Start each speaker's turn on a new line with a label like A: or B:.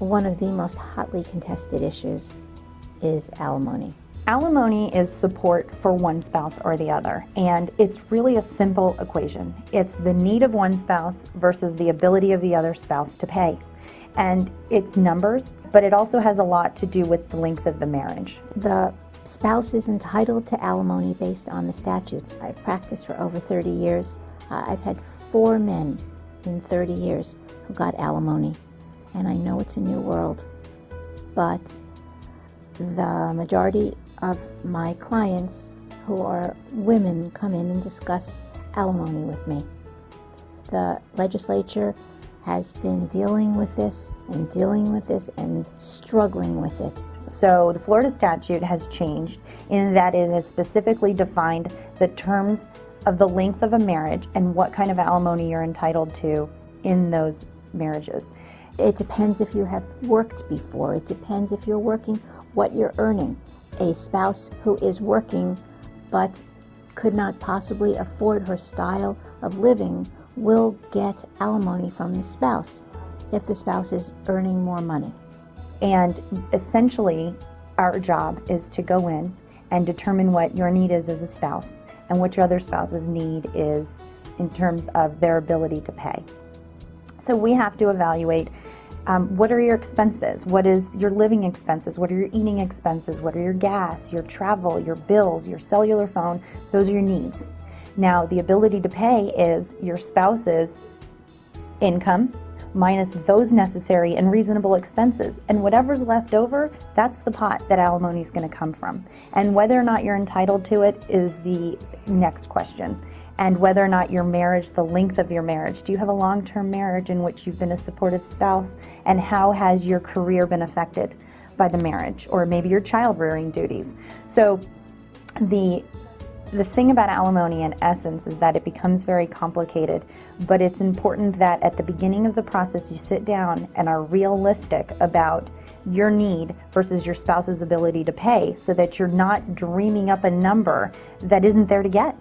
A: One of the most hotly contested issues is alimony.
B: Alimony is support for one spouse or the other, and it's really a simple equation. It's the need of one spouse versus the ability of the other spouse to pay. And it's numbers, but it also has a lot to do with the length of the marriage.
A: The spouse is entitled to alimony based on the statutes. I've practiced for over 30 years. I've had 4 men in 30 years who got alimony. And I know it's a new world, but the majority of my clients who are women come in and discuss alimony with me. The legislature has been dealing with this and struggling with it.
B: So the Florida statute has changed in that it has specifically defined the terms of the length of a marriage and what kind of alimony you're entitled to in those marriages.
A: It depends if you have worked before. It depends if you're working, what you're earning. A spouse who is working but could not possibly afford her style of living will get alimony from the spouse if the spouse is earning more money.
B: And essentially, our job is to go in and determine what your need is as a spouse and what your other spouse's need is in terms of their ability to pay. So we have to evaluate what are your expenses, what is your living expenses, what are your eating expenses, what are your gas, your travel, your bills, your cellular phone, those are your needs. Now the ability to pay is your spouse's income minus those necessary and reasonable expenses, and whatever's left over, that's the pot that alimony is going to come from. And whether or not you're entitled to it is the next question. And whether or not your marriage, the length of your marriage. Do you have a long-term marriage in which you've been a supportive spouse? And how has your career been affected by the marriage? Or maybe your child-rearing duties. So the thing about alimony in essence is that it becomes very complicated, but it's important that at the beginning of the process you sit down and are realistic about your need versus your spouse's ability to pay so that you're not dreaming up a number that isn't there to get.